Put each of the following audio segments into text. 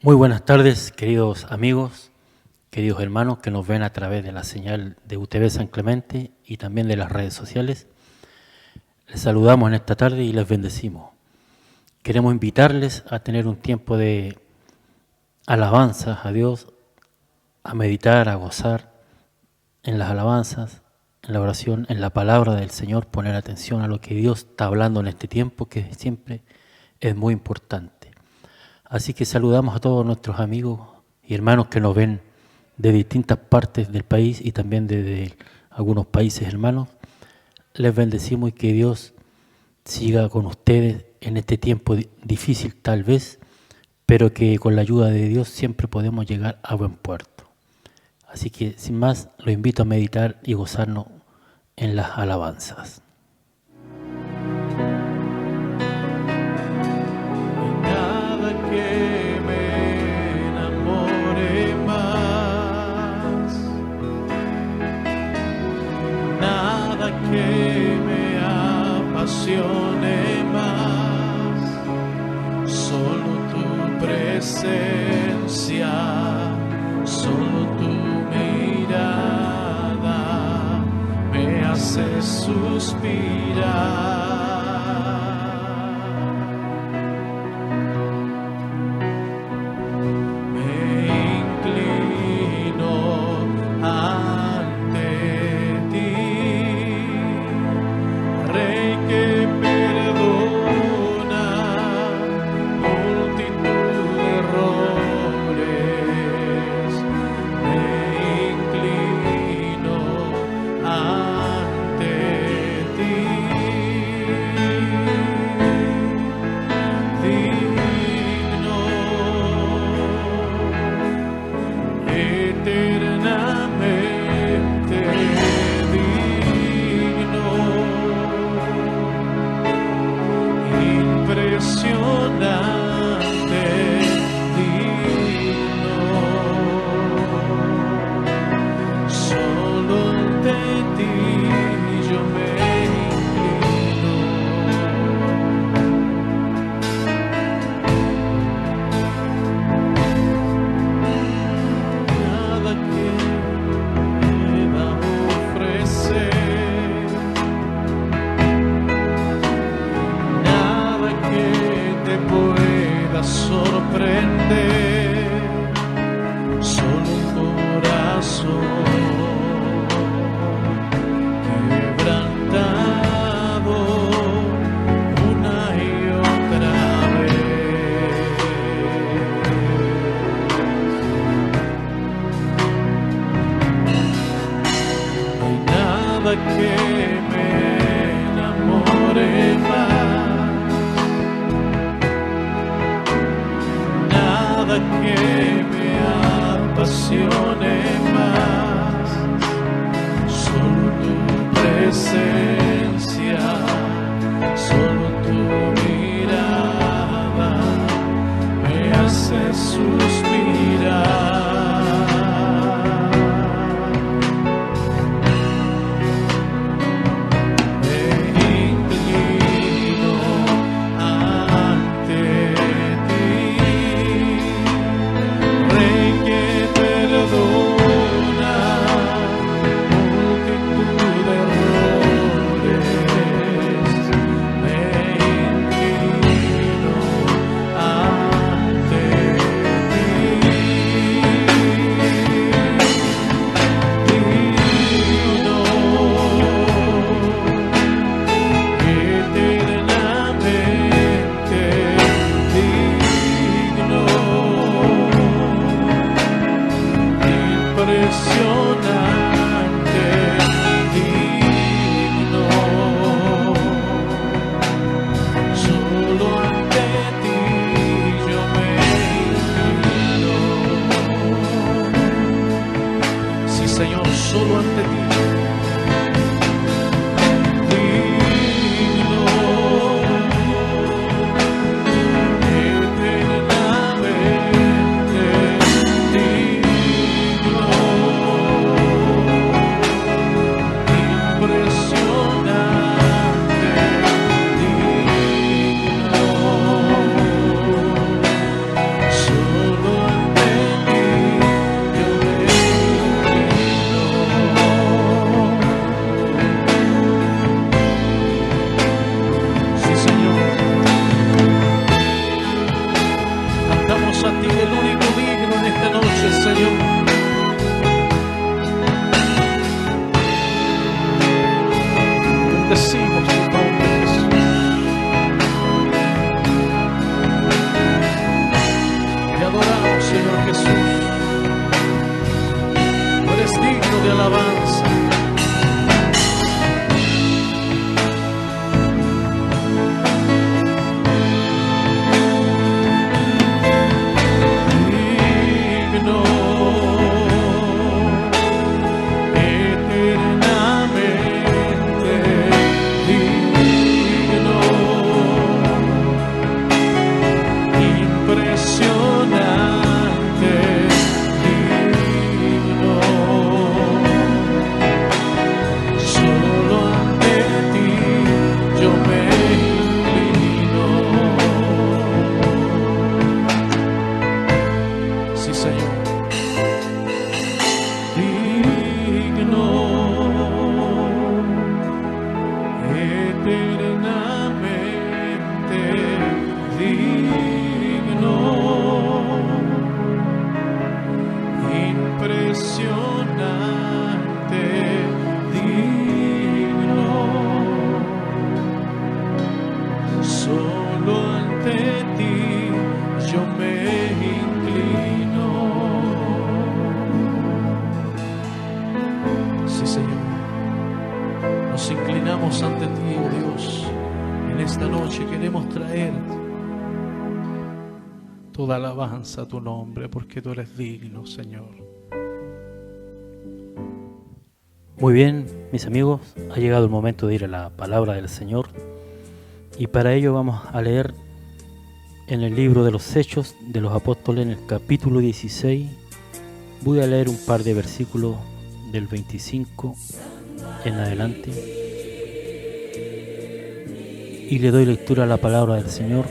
Muy buenas tardes, queridos amigos, queridos hermanos que nos ven a través de la señal de UTV San Clemente y también de las redes sociales. Les saludamos en esta tarde y les bendecimos. Queremos invitarles a tener un tiempo de alabanzas a Dios, a meditar, a gozar en las alabanzas, en la oración, en la palabra del Señor, poner atención a lo que Dios está hablando en este tiempo, que siempre es muy importante. Así que saludamos a todos nuestros amigos y hermanos que nos ven de distintas partes del país y también desde algunos países hermanos. Les bendecimos y que Dios siga con ustedes en este tiempo difícil tal vez, pero que con la ayuda de Dios siempre podemos llegar a buen puerto. Así que sin más, los invito a meditar y gozarnos en las alabanzas. Que me enamore más, nada que me apasione más, solo tu presencia, solo tu mirada me hace suspirar. eternamente digno, impresionante, digno, solo ante ti yo me inclino. Sí, Señor, nos inclinamos ante ti, oh Dios. En esta noche queremos traer toda alabanza a tu nombre, porque tú eres digno, Señor. Muy bien, mis amigos, ha llegado el momento de ir a la palabra del Señor, y para ello vamos a leer en el libro de los Hechos de los Apóstoles, en el capítulo 16. Voy a leer un par de versículos del 25 en adelante y le doy lectura a la palabra del Señor,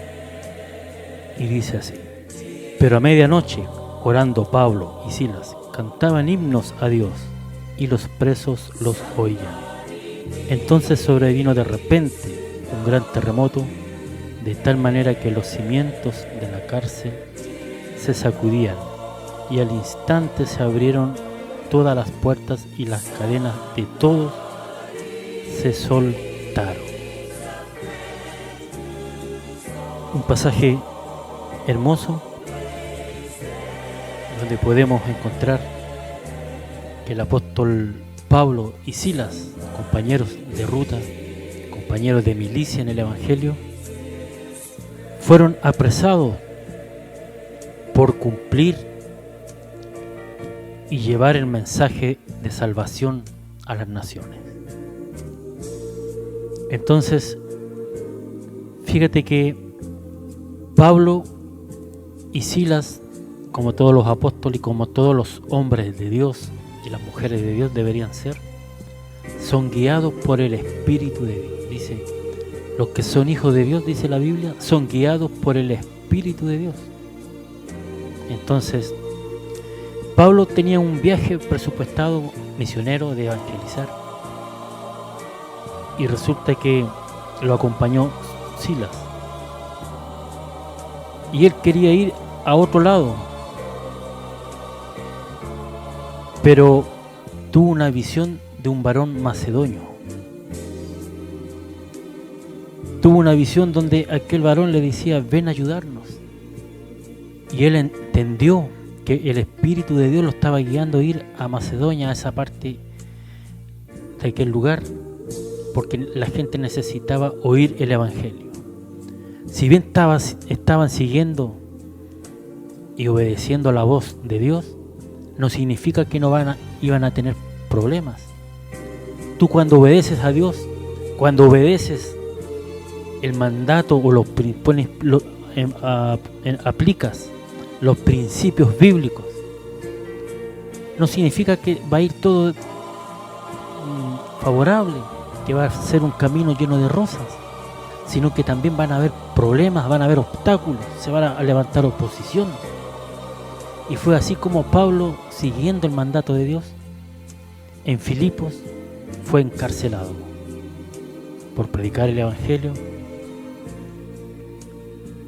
y dice así: Pero a medianoche, orando Pablo y Silas, cantaban himnos a Dios, y los presos los oían. Entonces sobrevino de repente un gran terremoto, de tal manera que los cimientos de la cárcel se sacudían, y al instante se abrieron todas las puertas y las cadenas de todos se soltaron. Un pasaje hermoso donde podemos encontrar que el apóstol Pablo y Silas, compañeros de ruta, compañeros de milicia en el Evangelio, fueron apresados por cumplir y llevar el mensaje de salvación a las naciones. Entonces, fíjate que Pablo y Silas, como todos los apóstoles y como todos los hombres de Dios y las mujeres de Dios deberían ser, son guiados por el Espíritu de Dios. Dice, los que son hijos de Dios, dice la Biblia, son guiados por el Espíritu de Dios. Entonces, Pablo tenía un viaje presupuestado misionero de evangelizar, y resulta que lo acompañó Silas, y él quería ir a otro lado, pero tuvo una visión de un varón macedonio. Tuvo una visión donde aquel varón le decía: ven a ayudarnos, y él entendió que el Espíritu de Dios lo estaba guiando a ir a Macedonia, a esa parte de aquel lugar, porque la gente necesitaba oír el Evangelio. Si bien estaban siguiendo y obedeciendo a la voz de Dios, no significa que no iban a tener problemas. Tú, cuando obedeces a Dios, cuando obedeces el mandato o aplicas los principios bíblicos, no significa que va a ir todo favorable, que va a ser un camino lleno de rosas, sino que también van a haber problemas, van a haber obstáculos, se van a levantar oposición. Y fue así como Pablo, siguiendo el mandato de Dios, en Filipos fue encarcelado por predicar el Evangelio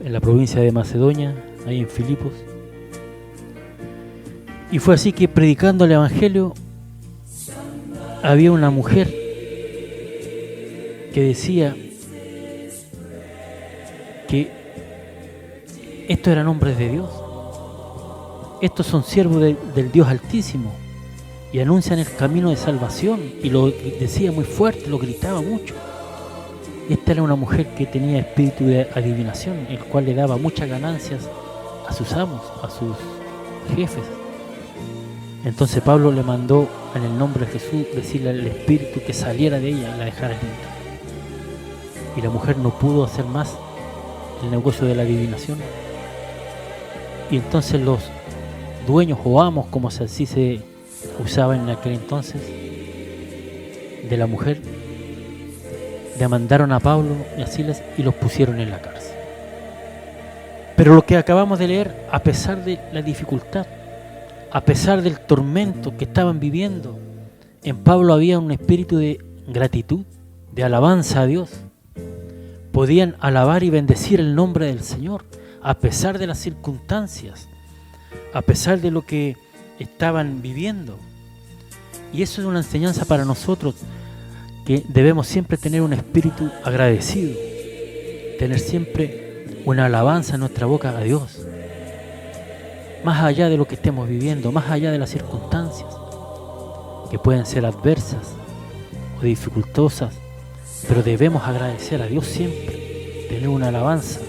en la provincia de Macedonia, ahí en Filipos. Y fue así que, predicando el Evangelio, había una mujer que decía que estos eran hombres de Dios, estos son siervos del Dios Altísimo, y anuncian el camino de salvación, y lo decía muy fuerte, lo gritaba mucho. Esta era una mujer que tenía espíritu de adivinación, el cual le daba muchas ganancias a sus amos, a sus jefes. Entonces Pablo le mandó, en el nombre de Jesús, decirle al espíritu que saliera de ella y la dejara libre. Y la mujer no pudo hacer más el negocio de la adivinación. Y entonces los dueños o amos, como así se usaba en aquel entonces, de la mujer, demandaron a Pablo y a Silas y los pusieron en la cárcel. Pero lo que acabamos de leer, a pesar de la dificultad, a pesar del tormento que estaban viviendo, en Pablo había un espíritu de gratitud, de alabanza a Dios, podían alabar y bendecir el nombre del Señor, a pesar de las circunstancias, a pesar de lo que estaban viviendo. Y eso es una enseñanza para nosotros, que debemos siempre tener un espíritu agradecido, tener siempre una alabanza en nuestra boca a Dios, más allá de lo que estemos viviendo, más allá de las circunstancias, que pueden ser adversas o dificultosas, pero debemos agradecer a Dios siempre, tener una alabanza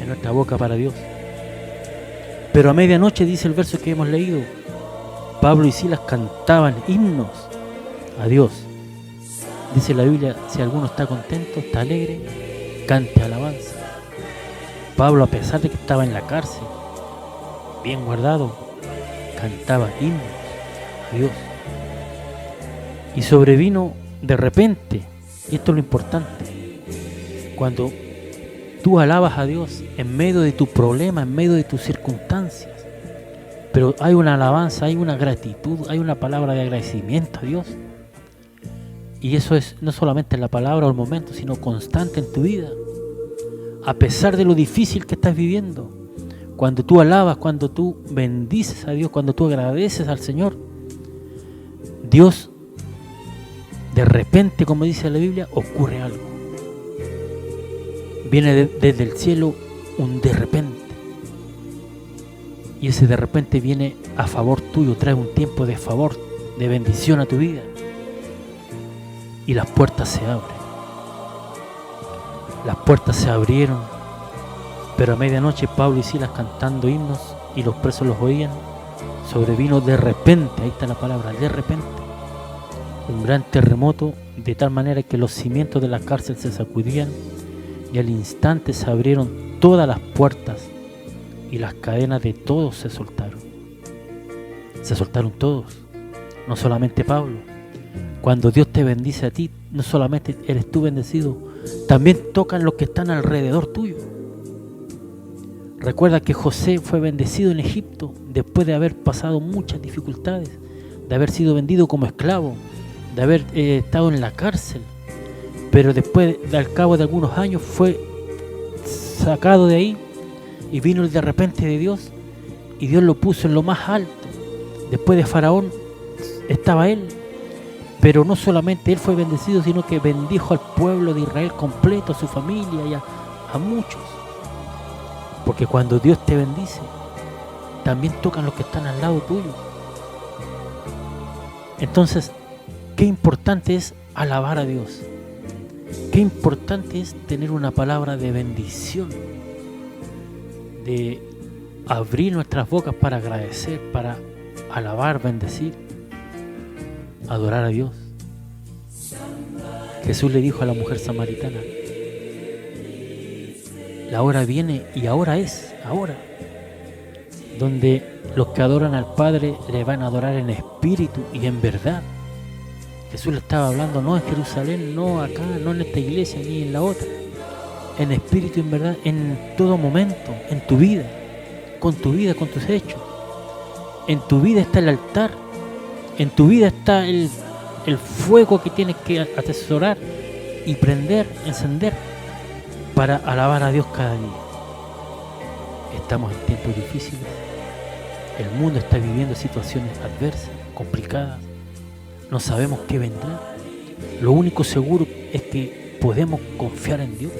en nuestra boca para Dios. Pero a medianoche, dice el verso que hemos leído, Pablo y Silas cantaban himnos a Dios. Dice la Biblia, si alguno está contento, está alegre, cante alabanza. Pablo, a pesar de que estaba en la cárcel, bien guardado, cantaba himnos a Dios. Y sobrevino de repente, y esto es lo importante, cuando tú alabas a Dios en medio de tu problema, en medio de tus circunstancias, pero hay una alabanza, hay una gratitud, hay una palabra de agradecimiento a Dios. Y eso es no solamente en la palabra o el momento, sino constante en tu vida. A pesar de lo difícil que estás viviendo, cuando tú alabas, cuando tú bendices a Dios, cuando tú agradeces al Señor, Dios, de repente, como dice la Biblia, ocurre algo. Viene desde el cielo un de repente. Y ese de repente viene a favor tuyo, trae un tiempo de favor, de bendición a tu vida. Y las puertas se abren. Las puertas se abrieron, pero a medianoche Pablo y Silas cantando himnos y los presos los oían, sobrevino de repente, ahí está la palabra, de repente, un gran terremoto, de tal manera que los cimientos de la cárcel se sacudían y al instante se abrieron todas las puertas y las cadenas de todos se soltaron. Se soltaron todos, no solamente Pablo. Cuando Dios te bendice a ti, no solamente eres tú bendecido, también tocan los que están alrededor tuyo. Recuerda que José fue bendecido en Egipto después de haber pasado muchas dificultades, de haber sido vendido como esclavo, de haber estado en la cárcel, pero después, al cabo de algunos años, fue sacado de ahí y vino el de repente de Dios, y Dios lo puso en lo más alto. Después de Faraón estaba él, pero no solamente él fue bendecido, sino que bendijo al pueblo de Israel completo, a su familia y a muchos. Porque cuando Dios te bendice, también tocan los que están al lado tuyo. Entonces, qué importante es alabar a Dios. Qué importante es tener una palabra de bendición, de abrir nuestras bocas para agradecer, para alabar, bendecir, adorar a Dios. Jesús le dijo a la mujer samaritana, la hora viene y ahora es, ahora, donde los que adoran al Padre le van a adorar en espíritu y en verdad. Jesús le estaba hablando no en Jerusalén, no acá, no en esta iglesia ni en la otra, en espíritu y en verdad, en todo momento, en tu vida, con tus hechos. En tu vida está el altar, en tu vida está el fuego que tienes que atesorar y prender, encender para alabar a Dios cada día. Estamos en tiempos difíciles, el mundo está viviendo situaciones adversas, complicadas, no sabemos qué vendrá. Lo único seguro es que podemos confiar en Dios,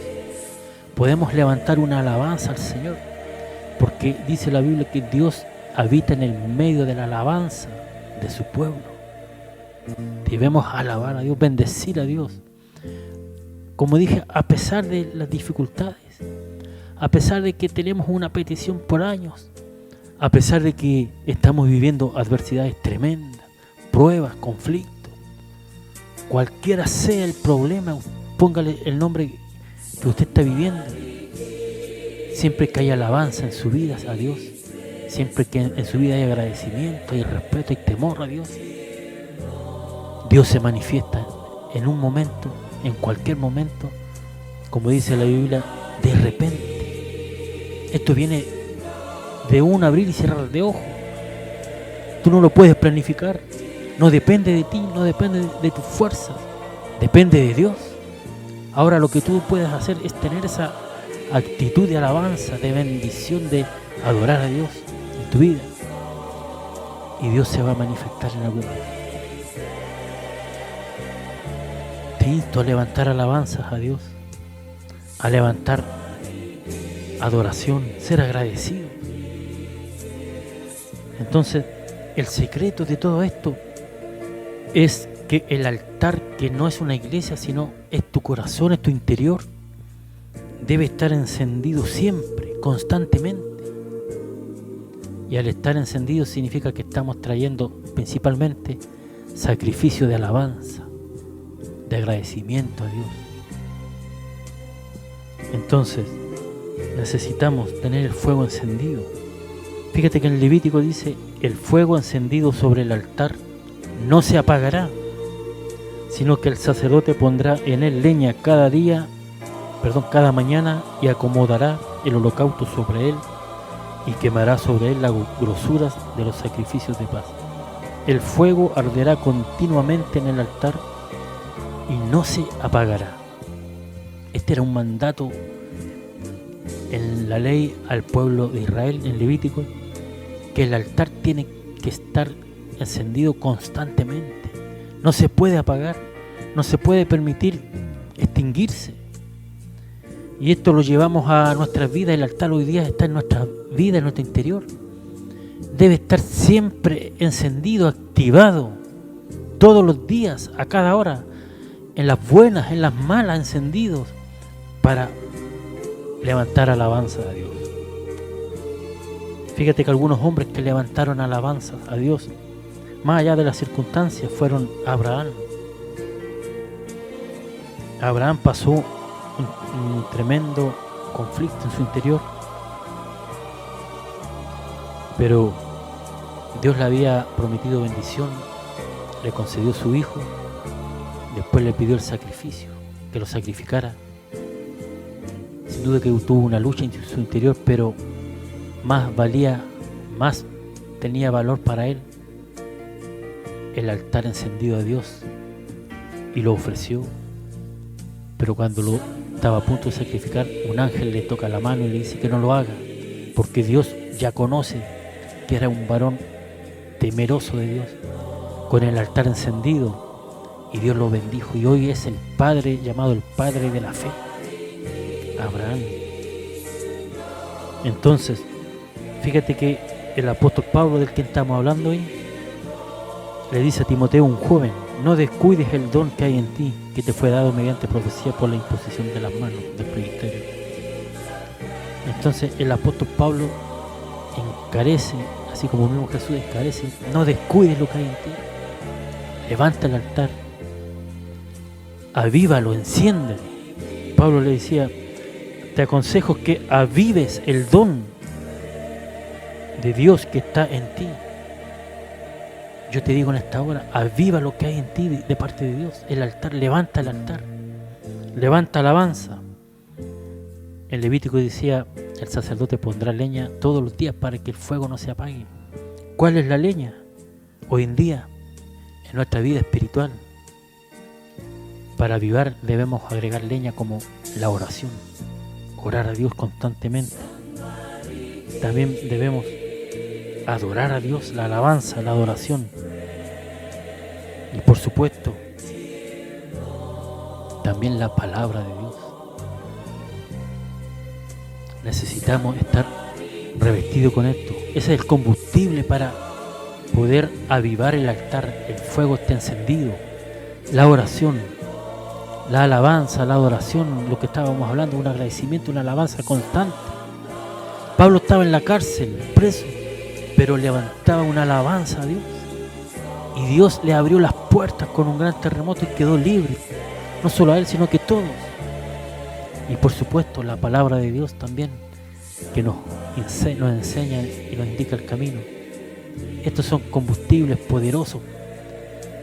podemos levantar una alabanza al Señor, porque dice la Biblia que Dios habita en el medio de la alabanza de su pueblo. Debemos alabar a Dios, bendecir a Dios. Como dije, a pesar de las dificultades, a pesar de que tenemos una petición por años, a pesar de que estamos viviendo adversidades tremendas, pruebas, conflictos, cualquiera sea el problema, póngale el nombre que usted está viviendo. Siempre que hay alabanza en su vida a Dios, siempre que en su vida hay agradecimiento, hay respeto, hay temor a Dios, Dios se manifiesta en un momento, en cualquier momento, como dice la Biblia, de repente. Esto viene de un abrir y cerrar de ojos. Tú no lo puedes planificar, no depende de ti, no depende de tus fuerzas, depende de Dios. Ahora lo que tú puedes hacer es tener esa actitud de alabanza, de bendición, de adorar a Dios en tu vida. Y Dios se va a manifestar en algún momento. Te insto a levantar alabanzas a Dios, a levantar adoración, ser agradecido. Entonces, el secreto de todo esto es que el altar, que no es una iglesia, sino es tu corazón, es tu interior, debe estar encendido siempre, constantemente. Y al estar encendido significa que estamos trayendo principalmente sacrificio de alabanza, de agradecimiento a Dios. Entonces, necesitamos tener el fuego encendido. Fíjate que en el Levítico dice: el fuego encendido sobre el altar no se apagará, sino que el sacerdote pondrá en él leña cada mañana, y acomodará el holocausto sobre él, y quemará sobre él las grosuras de los sacrificios de paz. El fuego arderá continuamente en el altar y no se apagará. Este era un mandato en la ley al pueblo de Israel, en Levítico, que el altar tiene que estar encendido constantemente. No se puede apagar, no se puede permitir extinguirse. Y esto lo llevamos a nuestras vidas. El altar hoy día está en nuestra vida, en nuestro interior. Debe estar siempre encendido, activado, todos los días, a cada hora, en las buenas, en las malas, encendidos, para levantar alabanza a Dios. Fíjate que algunos hombres que levantaron alabanza a Dios, más allá de las circunstancias, fueron Abraham. Abraham pasó un tremendo conflicto en su interior, pero Dios le había prometido bendición, le concedió su hijo, después le pidió el sacrificio, que lo sacrificara. Sin duda que tuvo una lucha en su interior, pero más tenía valor para él el altar encendido a Dios, y lo ofreció. Pero cuando lo estaba a punto de sacrificar, un ángel le toca la mano y le dice que no lo haga, porque Dios ya conoce que era un varón temeroso de Dios, con el altar encendido, y Dios lo bendijo, y hoy es el padre, llamado el padre de la fe, Abraham. Entonces, fíjate que el apóstol Pablo, del que estamos hablando hoy, le dice a Timoteo, un joven: no descuides el don que hay en ti, que te fue dado mediante profecía por la imposición de las manos del presbiterio. Entonces el apóstol Pablo encarece, así como mismo Jesús encarece: no descuides lo que hay en ti, levanta el altar, avívalo, enciéndelo. Pablo le decía: te aconsejo que avives el don de Dios que está en ti. Yo te digo en esta hora, aviva lo que hay en ti de parte de Dios. El altar, levanta el altar, levanta alabanza. En Levítico decía: el sacerdote pondrá leña todos los días para que el fuego no se apague. ¿Cuál es la leña? Hoy en día, en nuestra vida espiritual, para avivar debemos agregar leña como la oración, orar a Dios constantemente. También debemos adorar a Dios, la alabanza, la adoración. Y por supuesto, también la palabra de Dios. Necesitamos estar revestidos con esto. Ese es el combustible para poder avivar el altar, el fuego esté encendido. La oración, la alabanza, la adoración, lo que estábamos hablando, un agradecimiento, una alabanza constante. Pablo estaba en la cárcel, preso, pero levantaba una alabanza a Dios, y Dios le abrió las puertas con un gran terremoto y quedó libre, no solo a él, sino que todos. Y por supuesto la palabra de Dios también, que nos enseña y nos indica el camino. Estos son combustibles poderosos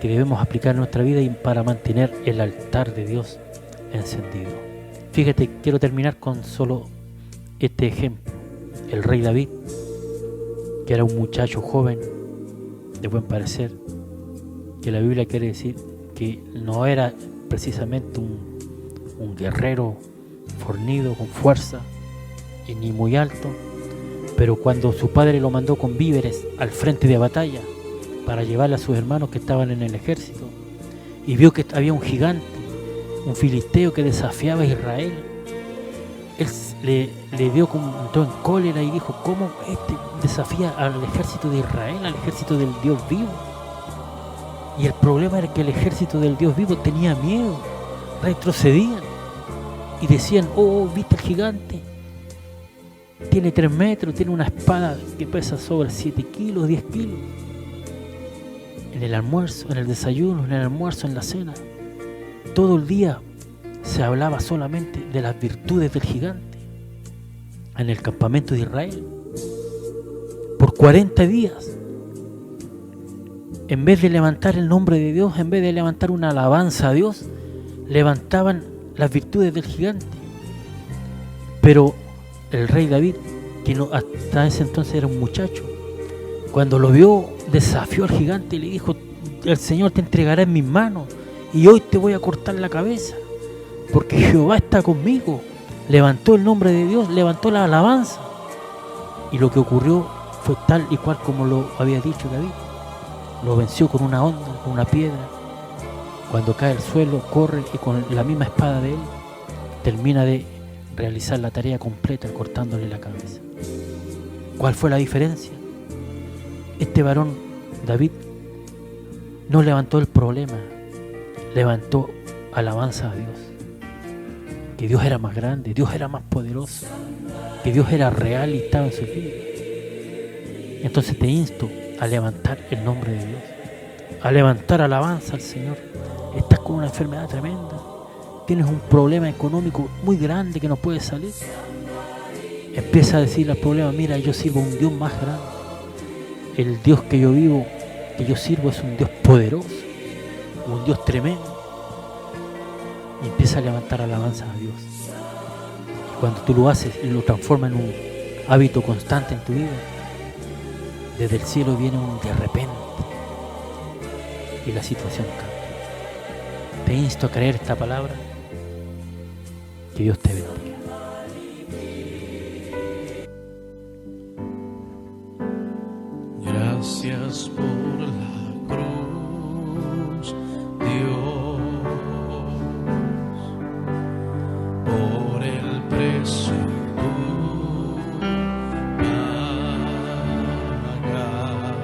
que debemos aplicar en nuestra vida y para mantener el altar de Dios encendido. Fíjate, quiero terminar con solo este ejemplo. El rey David, que era un muchacho joven, de buen parecer, que la Biblia quiere decir que no era precisamente un guerrero fornido, con fuerza, y ni muy alto, pero cuando su padre lo mandó con víveres al frente de batalla para llevarle a sus hermanos que estaban en el ejército, y vio que había un gigante, un filisteo que desafiaba a Israel, él le dio entró en cólera y dijo: ¿cómo desafía al ejército de Israel, al ejército del Dios vivo? Y el problema era que el ejército del Dios vivo tenía miedo, retrocedían y decían: oh, ¿viste el gigante? Tiene 3 metros, tiene una espada que pesa sobre 7 kilos, 10 kilos. En el almuerzo, en el desayuno, en el almuerzo, en la cena, todo el día se hablaba solamente de las virtudes del gigante en el campamento de Israel. Por 40 días, en vez de levantar el nombre de Dios, en vez de levantar una alabanza a Dios, levantaban las virtudes del gigante. Pero el rey David, que hasta ese entonces era un muchacho, cuando lo vio, desafió al gigante y le dijo: el Señor te entregará en mis manos y hoy te voy a cortar la cabeza, porque Jehová está conmigo. Levantó el nombre de Dios, levantó la alabanza, y lo que ocurrió fue tal y cual como lo había dicho David. Lo venció con una onda, con una piedra. Cuando cae al suelo, corre y con la misma espada de él termina de realizar la tarea completa cortándole la cabeza. ¿Cuál fue la diferencia? Este varón, David, no levantó el problema, levantó alabanza a Dios. Que Dios era más grande, Dios era más poderoso, que Dios era real y estaba en su vida. Entonces te insto a levantar el nombre de Dios, a levantar alabanza al Señor. Estás con una enfermedad tremenda, tienes un problema económico muy grande que no puedes salir. Empieza a decirle al problema: mira, yo sirvo a un Dios más grande. El Dios que yo vivo, que yo sirvo, es un Dios poderoso, un Dios tremendo. Y empieza a levantar alabanza a Dios. Y cuando tú lo haces y lo transformas en un hábito constante en tu vida, desde el cielo viene un de repente y la situación cambia. Te insto a creer esta palabra. Que Dios te bendiga. Gracias por la cruz, Dios, por el precio tú pagas.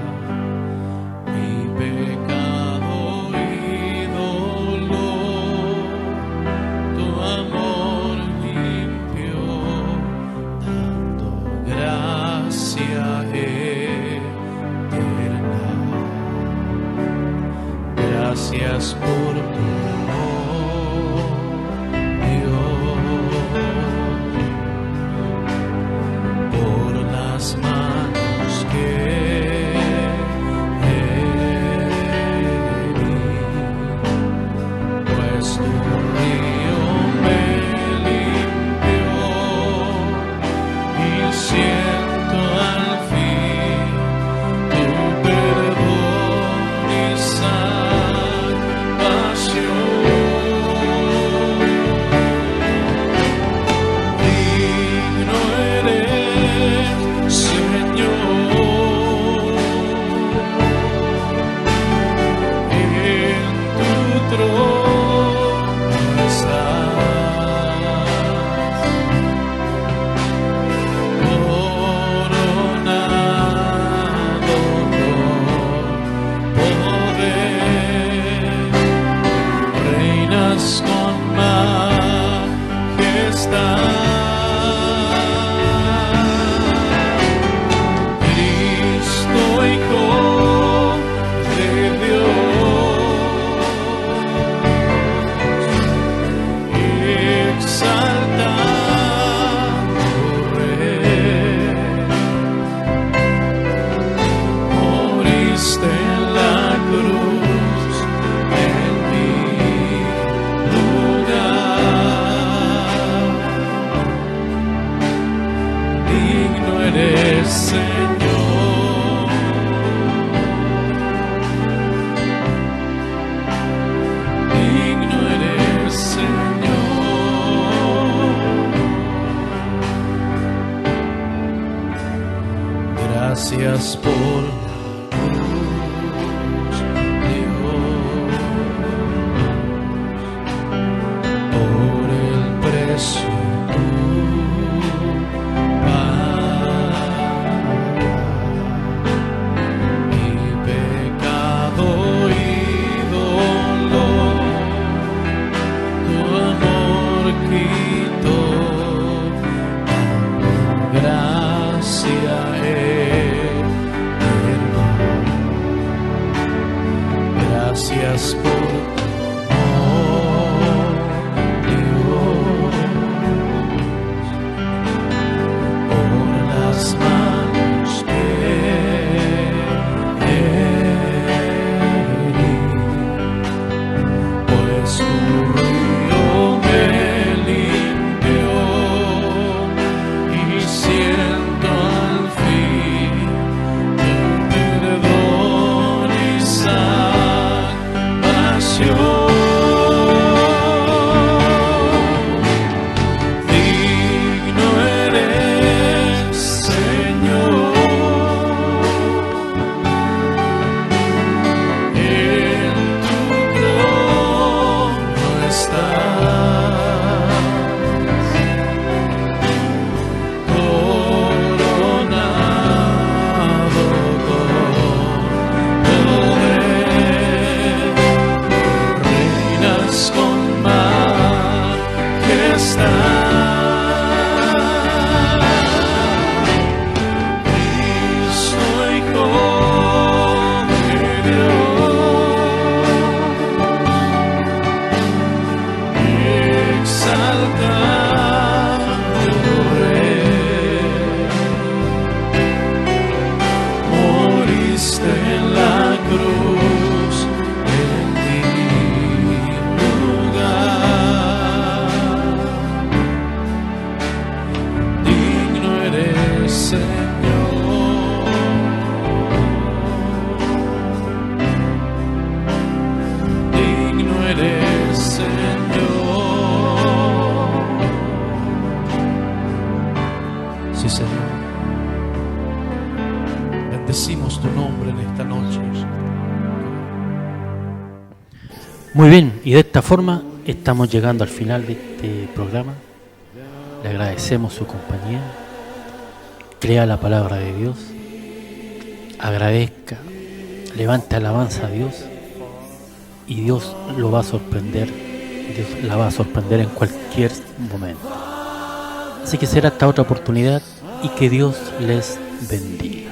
Mi pecado y dolor, tu amor limpió, dando gracia Gracias por tu amor, Dios. Gracias por la cruz, Dios, por el precio tú pagas. Mi pecado y dolor, tu amor quitó. Gracia eterna, gracias por tu amor, Dios, por las manos que herí, pues tu río me limpió. Siento al fin tu perdón y salvación. Digno eres, Señor, en tu trono estás. Sí, Señor. Bendecimos tu nombre en esta noche. Muy bien, y de esta forma estamos llegando al final de este programa. Le agradecemos su compañía. Crea la palabra de Dios. Agradezca. Levante alabanza a Dios. Y Dios lo va a sorprender. Dios la va a sorprender en cualquier momento. Así que será hasta otra oportunidad y que Dios les bendiga.